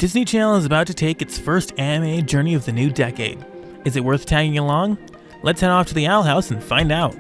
Disney Channel is about to take its first anime journey of the new decade. Is it worth tagging along? Let's head off to the Owl House and find out.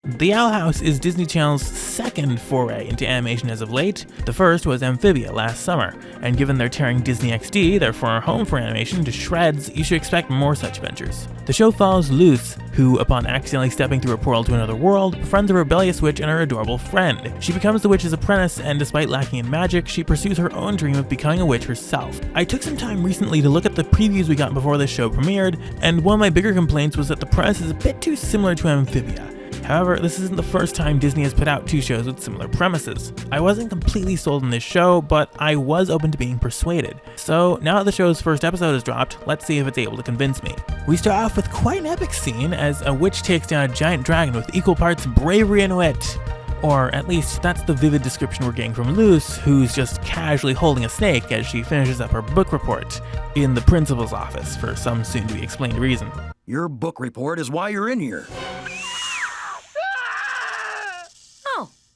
The Owl House is Disney Channel's second foray into animation as of late. The first was Amphibia last summer, and given they're tearing Disney XD, their former home for animation, to shreds, you should expect more such ventures. The show follows Luz, who, upon accidentally stepping through a portal to another world, befriends a rebellious witch and her adorable friend. She becomes the witch's apprentice, and despite lacking in magic, she pursues her own dream of becoming a witch herself. I took some time recently to look at the previews we got before this show premiered, and one of my bigger complaints was that the premise is a bit too similar to Amphibia. However, this isn't the first time Disney has put out two shows with similar premises. I wasn't completely sold on this show, but I was open to being persuaded. So now that the show's first episode is dropped, let's see if it's able to convince me. We start off with quite an epic scene as a witch takes down a giant dragon with equal parts bravery and wit. Or at least that's the vivid description we're getting from Luz, who's just casually holding a snake as she finishes up her book report in the principal's office for some soon-to-be-explained reason. Your book report is why you're in here.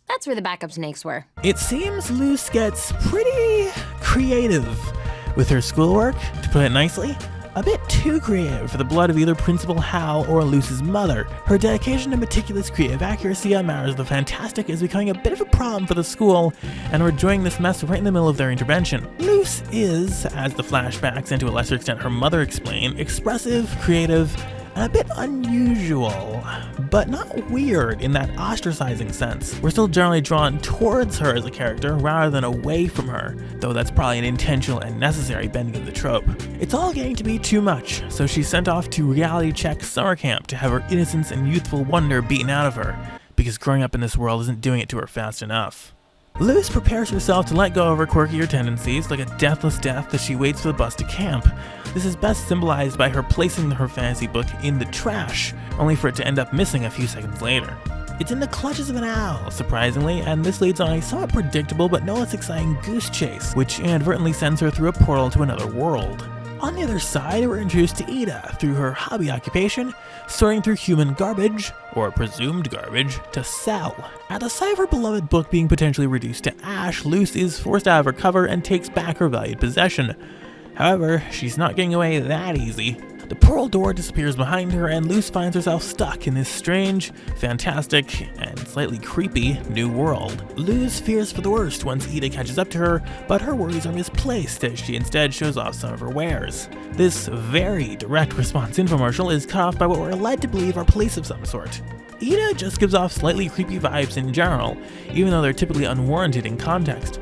That's where the backup snakes were. It seems Luz gets pretty creative with her schoolwork, to put it nicely. A bit too creative for the blood of either Principal Hal or Luz's mother. Her dedication to meticulous creative accuracy on matters of the fantastic is becoming a bit of a problem for the school, and we're enjoying this mess right in the middle of their intervention. Luz is, as the flashbacks and to a lesser extent her mother explain, expressive, creative, and a bit unusual, but not weird in that ostracizing sense. We're still generally drawn towards her as a character rather than away from her, though that's probably an intentional and necessary bending of the trope. It's all getting to be too much, so she's sent off to reality check summer camp to have her innocence and youthful wonder beaten out of her, because growing up in this world isn't doing it to her fast enough. Luz prepares herself to let go of her quirkier tendencies like a deathless death as she waits for the bus to camp. This is best symbolized by her placing her fantasy book in the trash, only for it to end up missing a few seconds later. It's in the clutches of an owl, surprisingly, and this leads on a somewhat predictable but no less exciting goose chase, which inadvertently sends her through a portal to another world. On the other side, we're introduced to Ida through her hobby occupation, sorting through human garbage, or presumed garbage, to sell. At the sight of her beloved book being potentially reduced to ash, Luz is forced out of her cover and takes back her valued possession. However, she's not getting away that easy. The portal door disappears behind her and Luz finds herself stuck in this strange, fantastic, and slightly creepy new world. Luz fears for the worst once Ida catches up to her, but her worries are misplaced as she instead shows off some of her wares. This very direct response infomercial is cut off by what we're led to believe are police of some sort. Ida just gives off slightly creepy vibes in general, even though they're typically unwarranted in context.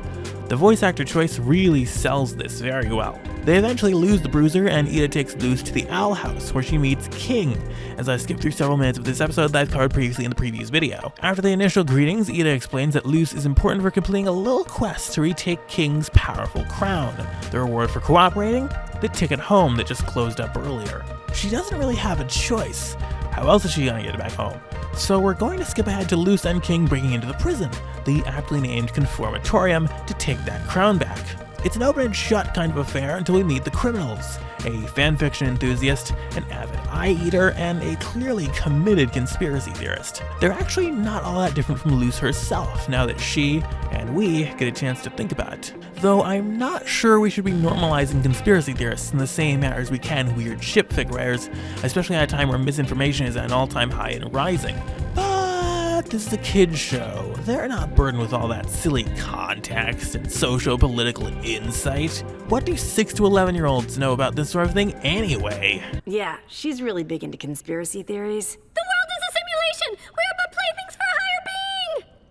The voice actor choice really sells this very well. They eventually lose the bruiser and Ida takes Luz to the Owl House where she meets King, as I skipped through several minutes of this episode that I've covered previously in the previous video. After the initial greetings, Ida explains that Luz is important for completing a little quest to retake King's powerful crown. The reward for cooperating? The ticket home that just closed up earlier. She doesn't really have a choice. How else is she gonna get back home? So we're going to skip ahead to Luz and King breaking into the prison, the aptly named Conformatorium, to take that crown back. It's an open and shut kind of affair until we meet the criminals, a fanfiction enthusiast, an avid eye-eater, and a clearly committed conspiracy theorist. They're actually not all that different from Luz herself, now that she, and we, get a chance to think about it. Though I'm not sure we should be normalizing conspiracy theorists in the same manner as we can weird shipfic writers, especially at a time where misinformation is at an all-time high and rising. But this is a kid's show. They're not burdened with all that silly context and socio-political insight. What do 6 to 11-year-olds know about this sort of thing anyway? Yeah, she's really big into conspiracy theories. The world is a simulation! We're but playthings for a higher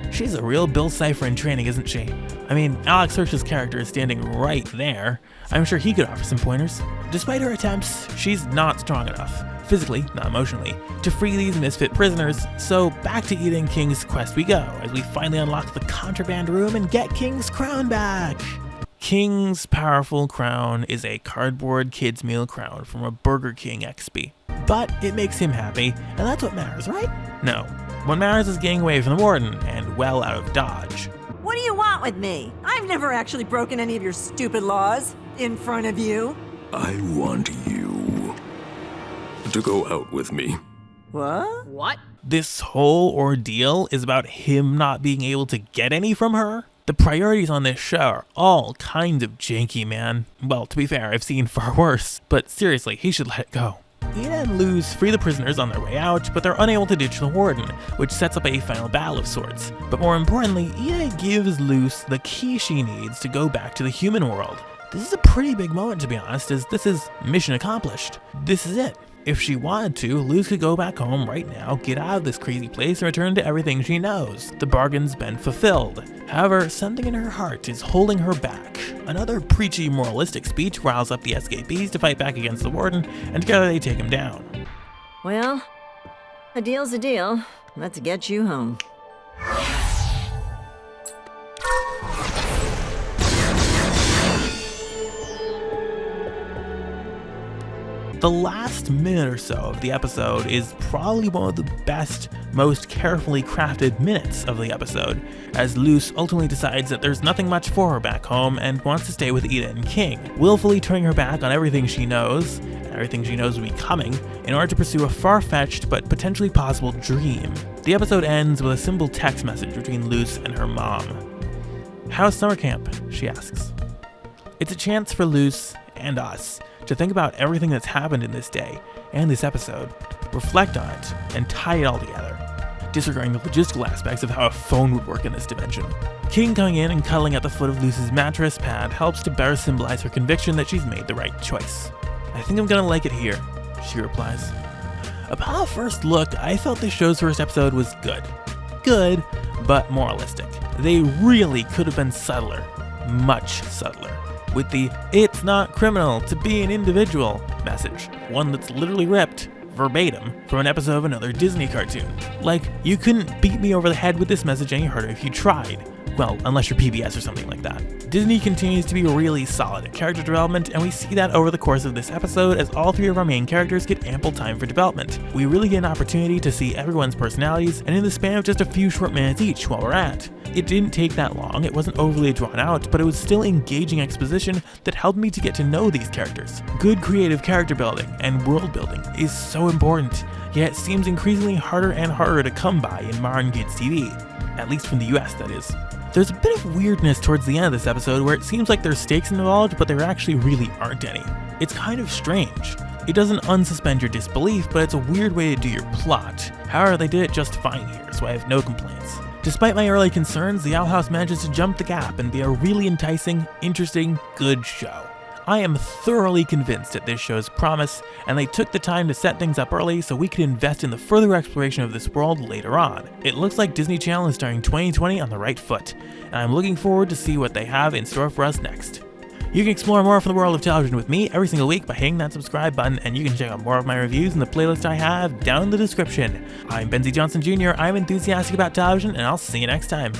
being! She's a real Bill Cipher in training, isn't she? I mean, Alex Hirsch's character is standing right there. I'm sure he could offer some pointers. Despite her attempts, she's not strong enough, physically, not emotionally, to free these misfit prisoners, so back to Ida and King's quest we go, as we finally unlock the contraband room and get King's crown back. King's powerful crown is a cardboard kids meal crown from a Burger King XP. But it makes him happy, and that's what matters, right? No. What matters is getting away from the warden, and well out of Dodge. What do you want with me? I've never actually broken any of your stupid laws in front of you. I want you to go out with me. What? What? This whole ordeal is about him not being able to get any from her. The priorities on this show are all kinds of janky, man. Well, to be fair, I've seen far worse, but seriously, he should let it go. Ida and Luz free the prisoners on their way out, but they're unable to ditch the warden, which sets up a final battle of sorts. But more importantly, Ida gives Luz the key she needs to go back to the human world. This is a pretty big moment, to be honest, as this is mission accomplished. This is it. If she wanted to, Luz could go back home right now, get out of this crazy place, and return to everything she knows. The bargain's been fulfilled. However, something in her heart is holding her back. Another preachy, moralistic speech riles up the escapees to fight back against the warden, and together they take him down. Well, a deal's a deal. Let's get you home. The last minute or so of the episode is probably one of the best, most carefully crafted minutes of the episode, as Luz ultimately decides that there's nothing much for her back home and wants to stay with Ida and King, willfully turning her back on everything she knows, and everything she knows will be coming, in order to pursue a far-fetched but potentially possible dream. The episode ends with a simple text message between Luz and her mom. "How's summer camp?" she asks. It's a chance for Luz and us to think about everything that's happened in this day and this episode, reflect on it, and tie it all together, disregarding the logistical aspects of how a phone would work in this dimension. King coming in and cuddling at the foot of Luz's mattress pad helps to better symbolize her conviction that she's made the right choice. "I think I'm gonna like it here," she replies. Upon first look, I felt the show's first episode was good. Good, but moralistic. They really could have been subtler, much subtler, with the "it's not criminal to be an individual" message, one that's literally ripped, verbatim, from an episode of another Disney cartoon. Like, you couldn't beat me over the head with this message any harder if you tried. Well, unless you're PBS or something like that. Disney continues to be really solid at character development, and we see that over the course of this episode as all three of our main characters get ample time for development. We really get an opportunity to see everyone's personalities, and in the span of just a few short minutes each while we're at. It didn't take that long, it wasn't overly drawn out, but it was still engaging exposition that helped me to get to know these characters. Good creative character building and world building is so important, yet it seems increasingly harder and harder to come by in modern kids TV. At least from the US, that is. There's a bit of weirdness towards the end of this episode where it seems like there's stakes involved, but there actually really aren't any. It's kind of strange. It doesn't unsuspend your disbelief, but it's a weird way to do your plot. However, they did it just fine here, so I have no complaints. Despite my early concerns, the Owl House manages to jump the gap and be a really enticing, interesting, good show. I am thoroughly convinced at this show's promise, and they took the time to set things up early so we could invest in the further exploration of this world later on. It looks like Disney Channel is starting 2020 on the right foot, and I'm looking forward to see what they have in store for us next. You can explore more from the world of television with me every single week by hitting that subscribe button, and you can check out more of my reviews in the playlist I have down in the description. I'm Benzie Johnson Jr., I'm enthusiastic about television, and I'll see you next time.